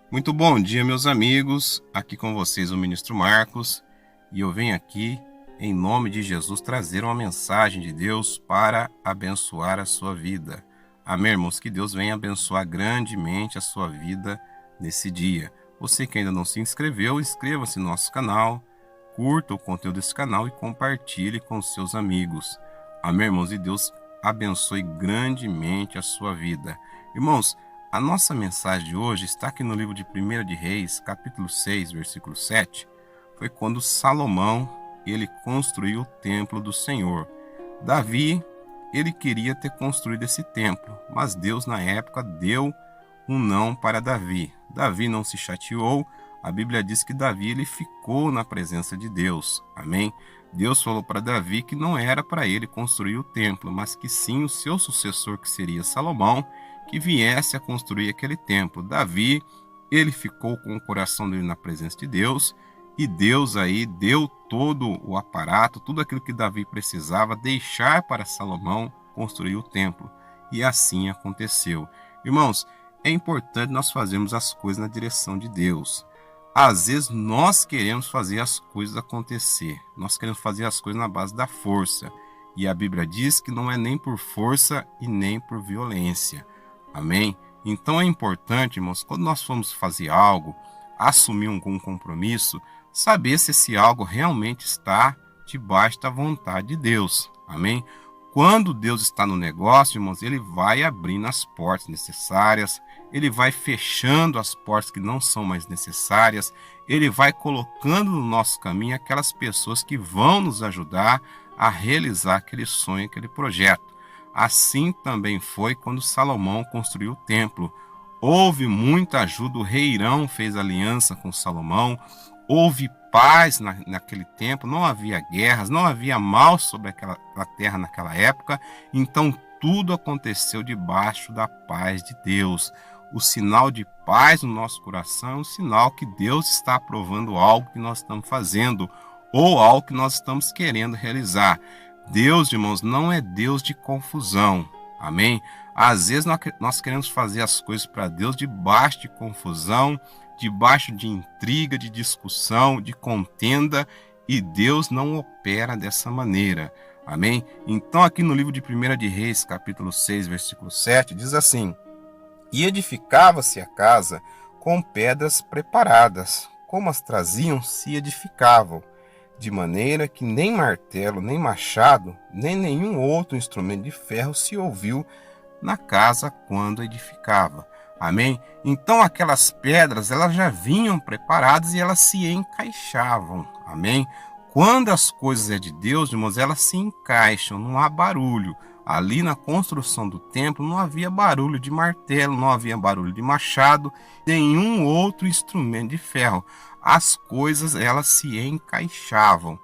Muito bom dia, meus amigos. Aqui com vocês o ministro Marcos, e eu venho aqui, em nome de Jesus, trazer uma mensagem de Deus para abençoar a sua vida. Amém, irmãos? Que Deus venha abençoar grandemente a sua vida nesse dia. Você que ainda não se inscreveu, inscreva-se no nosso canal, curta o conteúdo desse canal e compartilhe com seus amigos. Amém, irmãos? E Deus abençoe grandemente a sua vida. Irmãos, a nossa mensagem de hoje está aqui no livro de 1 de Reis, capítulo 6, versículo 7. Foi quando Salomão ele construiu o templo do Senhor. Davi, ele queria ter construído esse templo, mas Deus na época deu um não para Davi. Davi não se chateou. A Bíblia diz que Davi ele ficou na presença de Deus. Amém? Deus falou para Davi que não era para ele construir o templo, mas que sim o seu sucessor, que seria Salomão, que viesse a construir aquele templo. Davi, ele ficou com o coração dele na presença de Deus, e Deus aí deu todo o aparato, tudo aquilo que Davi precisava deixar para Salomão construir o templo. E assim aconteceu. Irmãos, é importante nós fazermos as coisas na direção de Deus. Às vezes nós queremos fazer as coisas acontecer. Nós queremos fazer as coisas na base da força. E a Bíblia diz que não é nem por força e nem por violência. Amém? Então é importante, irmãos, quando nós formos fazer algo, assumir um compromisso, saber se esse algo realmente está debaixo da vontade de Deus. Amém? Quando Deus está no negócio, irmãos, ele vai abrindo as portas necessárias, ele vai fechando as portas que não são mais necessárias, ele vai colocando no nosso caminho aquelas pessoas que vão nos ajudar a realizar aquele sonho, aquele projeto. Assim também foi quando Salomão construiu o templo. Houve muita ajuda, o rei Irão fez aliança com Salomão, houve paz naquele tempo, não havia guerras, não havia mal sobre aquela terra naquela época, então tudo aconteceu debaixo da paz de Deus. O sinal de paz no nosso coração é um sinal que Deus está aprovando algo que nós estamos fazendo ou algo que nós estamos querendo realizar. Deus, irmãos, não é Deus de confusão. Amém? Às vezes nós queremos fazer as coisas para Deus debaixo de confusão, debaixo de intriga, de discussão, de contenda, e Deus não opera dessa maneira. Amém? Então aqui no livro de 1 de Reis, capítulo 6, versículo 7, diz assim: E edificava-se a casa com pedras preparadas, como as traziam, se edificavam, de maneira que nem martelo, nem machado, nem nenhum outro instrumento de ferro se ouviu na casa quando edificava. Amém? Então aquelas pedras, elas já vinham preparadas e elas se encaixavam. Amém? Quando as coisas é de Deus, irmãos, elas se encaixam, não há barulho. Ali na construção do templo não havia barulho de martelo, não havia barulho de machado, nenhum outro instrumento de ferro. As coisas elas se encaixavam.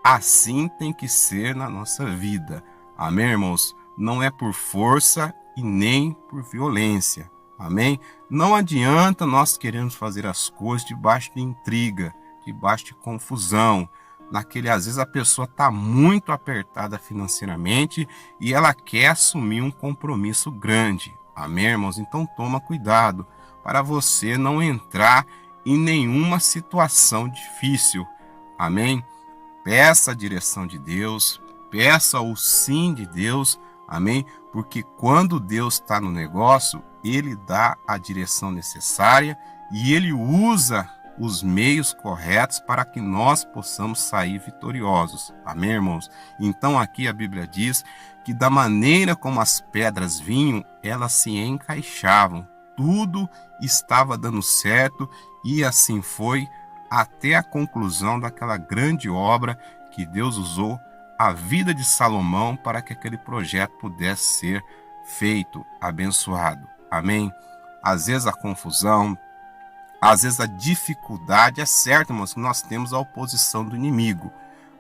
Assim tem que ser na nossa vida. Amém, irmãos? Não é por força e nem por violência. Amém? Não adianta nós queremos fazer as coisas debaixo de intriga, debaixo de confusão. Às vezes a pessoa está muito apertada financeiramente e ela quer assumir um compromisso grande. Amém, irmãos? Então toma cuidado para você não entrar em nenhuma situação difícil. Amém? Peça a direção de Deus, peça o sim de Deus. Amém? Porque quando Deus está no negócio, ele dá a direção necessária e ele usa os meios corretos para que nós possamos sair vitoriosos. Amém, irmãos? Então aqui a Bíblia diz que da maneira como as pedras vinham, elas se encaixavam. Tudo estava dando certo e assim foi até a conclusão daquela grande obra que Deus usou a vida de Salomão para que aquele projeto pudesse ser feito, abençoado. Amém? Às vezes a confusão, às vezes a dificuldade, é certo, irmãos, que nós temos a oposição do inimigo,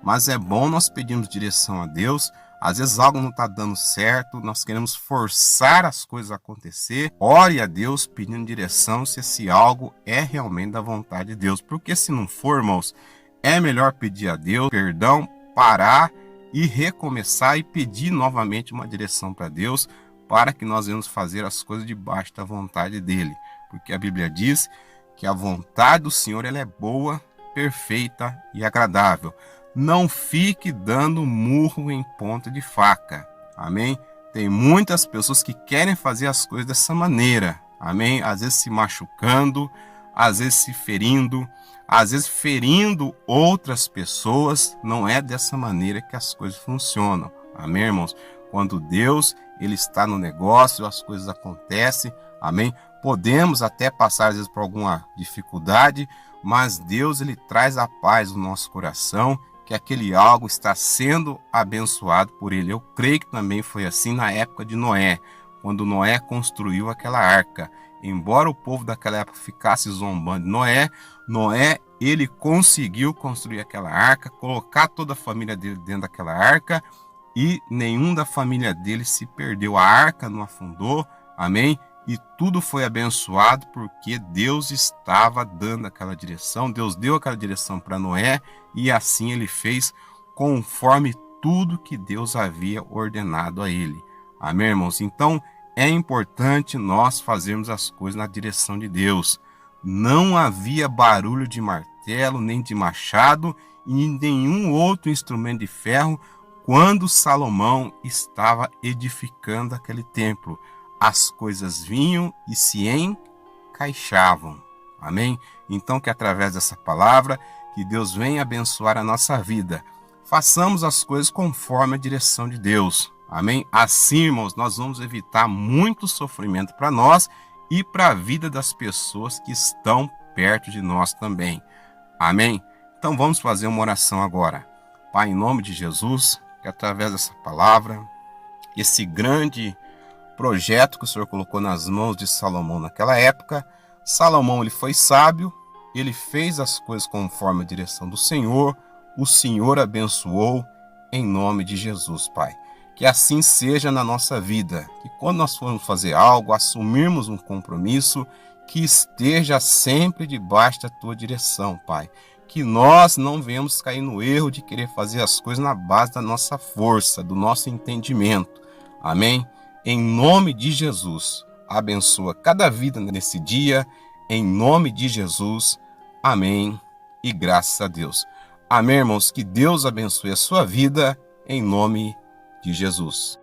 mas é bom nós pedirmos direção a Deus. Às vezes algo não está dando certo, nós queremos forçar as coisas a acontecer. Ore a Deus pedindo direção se esse algo é realmente da vontade de Deus, porque se não for, irmãos, é melhor pedir a Deus perdão, parar e recomeçar e pedir novamente uma direção para Deus, para que nós venhamos fazer as coisas debaixo da vontade dele. Porque a Bíblia diz que a vontade do Senhor ela é boa, perfeita e agradável. Não fique dando murro em ponta de faca. Amém? Tem muitas pessoas que querem fazer as coisas dessa maneira. Amém? Às vezes se machucando, às vezes se ferindo, às vezes ferindo outras pessoas. Não é dessa maneira que as coisas funcionam. Amém, irmãos? Quando Deus ele está no negócio, as coisas acontecem. Amém? Podemos até passar às vezes por alguma dificuldade, mas Deus ele traz a paz no nosso coração, que aquele algo está sendo abençoado por ele. Eu creio que também foi assim na época de Noé, quando Noé construiu aquela arca. Embora o povo daquela época ficasse zombando de Noé ele conseguiu construir aquela arca, colocar toda a família dele dentro daquela arca, e nenhum da família dele se perdeu. A arca não afundou, amém? E tudo foi abençoado porque Deus estava dando aquela direção. Deus deu aquela direção para Noé e assim ele fez conforme tudo que Deus havia ordenado a ele. Amém, irmãos? Então é importante nós fazermos as coisas na direção de Deus. Não havia barulho de martelo, nem de machado e nenhum outro instrumento de ferro quando Salomão estava edificando aquele templo. As coisas vinham e se encaixavam. Amém? Então que através dessa palavra, que Deus venha abençoar a nossa vida. Façamos as coisas conforme a direção de Deus. Amém? Assim, irmãos, nós vamos evitar muito sofrimento para nós e para a vida das pessoas que estão perto de nós também. Amém? Então vamos fazer uma oração agora. Pai, em nome de Jesus, que através dessa palavra, esse grande projeto que o Senhor colocou nas mãos de Salomão naquela época. Salomão ele foi sábio, ele fez as coisas conforme a direção do Senhor, o Senhor abençoou em nome de Jesus, Pai. Que assim seja na nossa vida, que quando nós formos fazer algo, assumirmos um compromisso, que esteja sempre debaixo da Tua direção, Pai. Que nós não venhamos cair no erro de querer fazer as coisas na base da nossa força, do nosso entendimento. Amém? Em nome de Jesus, abençoa cada vida nesse dia, em nome de Jesus, amém e graças a Deus. Amém, irmãos, que Deus abençoe a sua vida, em nome de Jesus.